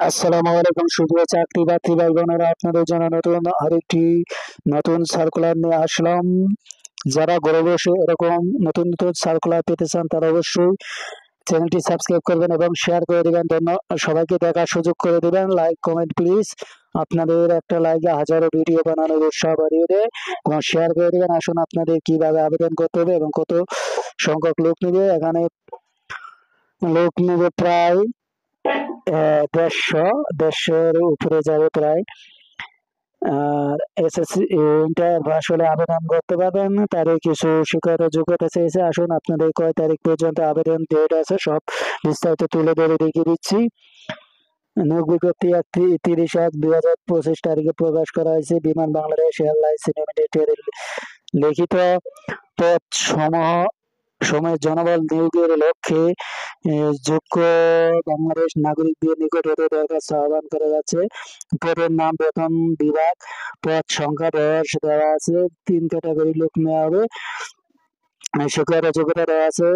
আসসালামু আলাইকুম সুপ্রিয় চাকরি বাকরি ভাই বোনেরা, আপনাদের জন্য আরেকটি নতুন সার্কুলার নিয়ে আসলাম। যারা ঘরে বসে এরকম নতুন নতুন সার্কুলার পেতে চান তারা অবশ্যই চ্যানেলটি সাবস্ক্রাইব করবেন এবং শেয়ার করে দিবেন। সবাইকে দেখার সুযোগ করে দিবেন। Like comment please. আপনাদের একটা লাইকে হাজারো ভিডিও বানানোর উৎসাহ বাড়িয়ে দেয় এবং শেয়ার করে দিবেন। আসুন আপনাদের কিভাবে আবেদন করতে হবে এবং কত সংখ্যক লোক নেবে। এখানে লোক নেবে প্রায় 150 উপরে যাবে প্রায়। আর এসএসসি ইন্টার পাস হলে আবেদন করতে পারবেন। তারই কিছু শিক্ষাগত যোগ্যতা চেয়েছে। আসুন আপনাদের কয় তারিখ পর্যন্ত আবেদন ডেট আছে সব বিস্তারিত তুলে ধরে দেখিয়ে দিচ্ছি। নিয়োগ বিজ্ঞপ্তি 30/1/2025 তারিখে প্রকাশ করা হয়েছে। বিমান বাংলাদেশ এয়ারলাইন্স লিমিটেড লিখিত পদ সময়ের জনবল নিয়োগের লক্ষ্যে যোগ্য বাংলাদেশ নাগরিকদের নিকট হতে দরখাস্ত আহ্বান করা যাচ্ছে। পদের নাম, বেতন, বিভাগ, পদ সংখ্যা, বয়স দেওয়া আছে। 3 ক্যাটাগরি লোক নেওয়া হবে। শিক্ষাগত যোগ্যতা দেওয়া আছে।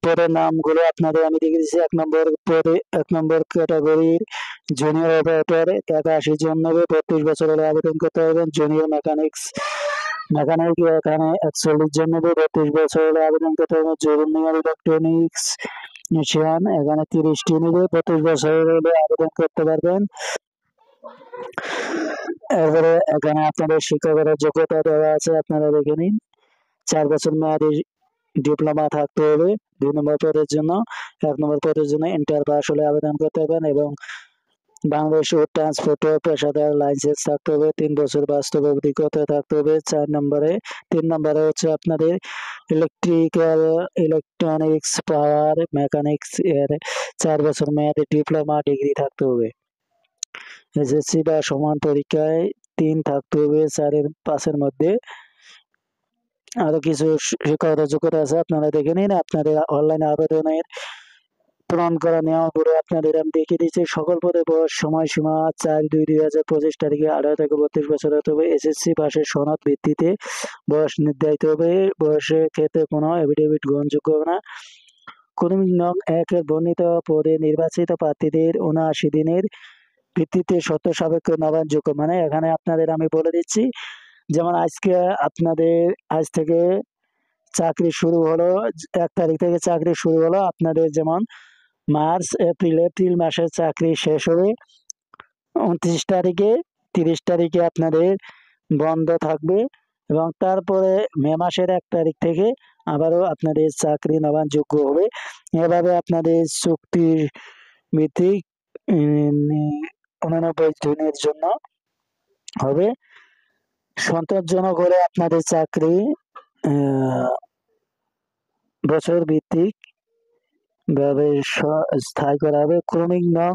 পদের নামগুলো আপনাদের আমি দেখে দিচ্ছি। 1 নম্বর ক্যাটাগরির জুনিয়র অপারেটর 81 জন নেবে। 32 বছর হলে আবেদন করতে পারবেন। জুনিয়র মেকানিক এখানে 41 জন নেবে। 32 বছর হলে আবেদন করতে পারবেন। জুনিয়র ইলেকট্রনিক্স মিশন এখানে 30টি নেবে। 32 বছর হলে আবেদন করতে পারবেন। এরপরে এখানে আপনাদের শিক্ষাগত যোগ্যতা দেওয়া আছে, আপনারা দেখে নিন। 4 বছর মেয়াদী ডিপ্লোমা থাকতে হবে 2 নম্বর পদের জন্য। 1 নম্বর পদের জন্য ইন্টার পাস হলে আবেদন করতে পারবেন এবং বাংলাদেশ রোড ট্রান্সপোর্টের পেশাদার লাইসেন্স থাকতে হবে। 3 বছর বাস্তব অভিজ্ঞতা থাকতে হবে। 3 নম্বরে হচ্ছে আপনাদের ইলেকট্রনিক্স পাওয়ার মেকানিক্স এর 4 বছর মেয়াদী ডিপ্লোমা ডিগ্রি থাকতে হবে। এসএসসি বা সমান পরীক্ষায় 3 থাকতে হবে 4-5 মধ্যে। আরো কিছু শিক্ষাগত যোগ্যতা আছে, আপনারা দেখে নিন। আপনাদের অনলাইনে আবেদনের পূরণ করা নেওয়া পরে আপনাদের আমি দেখিয়ে দিচ্ছি। সকল পদে বয়স সময়সীমা 4/2/2025 তারিখে 18 থেকে 32 বছর হতে হবে। এসএসসি পাশের সনদ ভিত্তিতে বয়স নির্ধারিত হবে। বয়সের ক্ষেত্রে কোনো এফিডেভিট গ্রহণযোগ্য হবে না। কর্মী নং 1 এর বর্ণিত পদে নির্বাচিত প্রার্থীদের 79 দিনের ভিত্তিতে শর্ত সাপেক্ষ নবায়নযোগ্য। মানে এখানে আপনাদের আমি বলে দিচ্ছি, যেমন আজ থেকে চাকরি শুরু হলো, 1 তারিখ থেকে চাকরি শুরু হলো। আপনাদের যেমন এপ্রিল মাসের চাকরি শেষ হবে 29 তারিখে, 30 তারিখে আপনাদের বন্ধ থাকবে এবং তারপরে মে মাসের 1 তারিখ থেকে আবারও আপনাদের চাকরি নবায়নযোগ্য হবে। এভাবে আপনাদের চুক্তি ভিত্তিক 89 দিনের জন্য হবে। সন্তোষজনক হলে আপনাদের চাকরি বছর ভিত্তিক ভাবে স্থায়ী করা হবে। ক্রমিক নং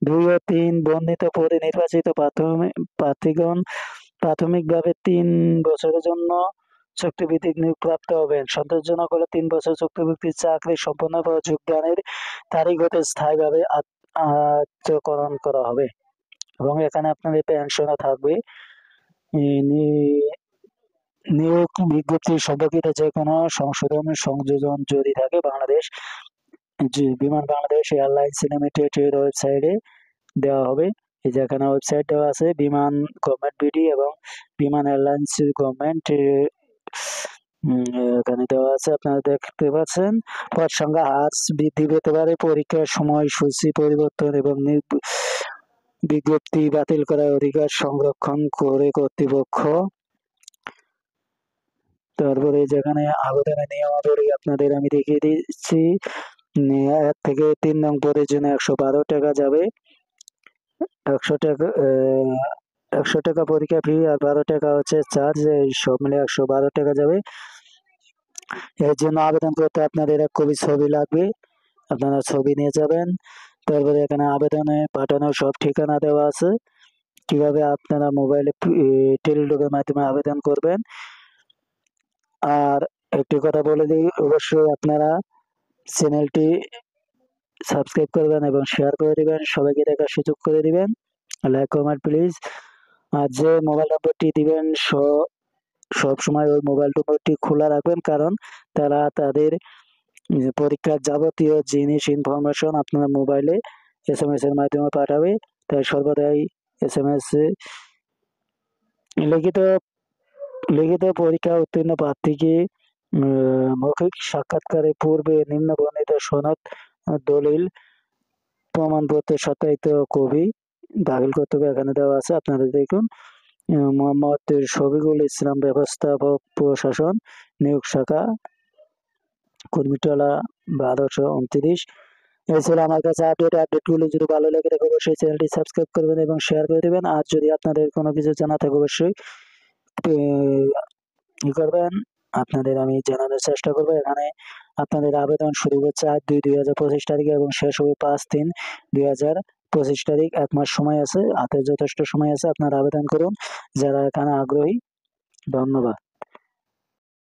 2 ও 3 বর্ণিত পদে নির্বাচিত প্রার্থীগণ প্রাথমিকভাবে 3 বছরের জন্য চুক্তিভিত্তিক নিয়োগপ্রাপ্ত হবেন। সন্তোষজনক হলে 3 বছর চুক্তিভিত্তিক চাকরি সম্পন্ন পর যোগদানের তারিখ হতে স্থায়ীভাবে আত্মীয়করণ করা হবে এবং এখানে আপনাদের পেনশনও থাকবে। নিয়োগ বিজ্ঞপ্তি সম্পর্কিত যে কোনো সংযোজন যদি থাকে বিমান বাংলাদেশ এয়ারলাইন্স লিমিটেড এর ওয়েবসাইটে দেওয়া হবে। এই যে এখানে ওয়েবসাইট দেওয়া আছে, বিমান গভর্নমেন্ট বিডি এবং বিমান এয়ারলাইন্স গভর্নমেন্ট এখানে দেওয়া আছে, আপনারা দেখতে পাচ্ছেন। পদ সংখ্যা হ্রাস বৃদ্ধি পেতে পারে। পরীক্ষার সময়সূচি পরিবর্তন এবং বিজ্ঞপ্তি বাতিল করার অধিকার সংরক্ষণ করে কর্তৃপক্ষ। তারপরে যেখানে আবেদনের নিয়মাবলী আপনাদের আমি দেখিয়ে দিচ্ছি। 1 থেকে 3 নং পদের জন্য 112 টাকা যাবে। 100 টাকা পরীক্ষা ফি আর 12 টাকা হচ্ছে চার্জ, সব মিলে 112 টাকা যাবে। এর জন্য আবেদন করতে আপনাদের 1 কপি ছবি লাগবে, আপনারা ছবি নিয়ে যাবেন। তারপরে এখানে আবেদনে পাঠানোর সব ঠিকানা দেওয়া আছে, কিভাবে আপনারা মোবাইলে টেলিটকের মাধ্যমে আবেদন করবেন। আর একটি কথা বলে দিই, অবশ্যই আপনারা চ্যানেলটি সাবস্ক্রাইব করবেন এবং শেয়ার করে দিবেন, সবাইকে দেখার সুযোগ করে দিবেন। Like comment please. আর যে মোবাইল নম্বরটি দিবেন সব সময় ওই মোবাইল নম্বরটি খোলা রাখবেন, কারণ তারা তাদের পরীক্ষার যাবতীয় জিনিস ইনফরমেশন আপনার মোবাইলে SMS এর মাধ্যমে পাঠাবে। তাই সর্বদাই SMS লিখিত লিখিত পরীক্ষা উত্তীর্ণ প্রার্থীকে মৌখিক সাক্ষাৎকারের পূর্বে নিম্ন বর্ণিত সনদ, দলিল, প্রমাণপত্রের সত্যায়িত কপি দাখিল করতে হবে। এখানে দেওয়া আছে, আপনারা দেখুন। মোহাম্মদ শফিকুল ইসলাম, ব্যবস্থাপক প্রশাসন, নিয়োগ শাখা, কুর্মিটোলা 1229। এই ছিল আমার কাছে আপডেটগুলো। যদি ভালো লেগে থাকে অবশ্যই চ্যানেলটি সাবস্ক্রাইব করবেন এবং শেয়ার করে দেবেন। আর যদি আপনাদের কোনো কিছু জানা থাকে অবশ্যই ই করবেন, আপনাদের আমি জানানোর চেষ্টা করবো। এখানে আপনাদের আবেদন শুরু হচ্ছে 8/2/2025 তারিখে এবং শেষ হবে 5/3/2025 তারিখ। 1 মাস সময় আছে, হাতে যথেষ্ট সময় আছে। আপনারা আবেদন করুন যারা এখানে আগ্রহী। ধন্যবাদ।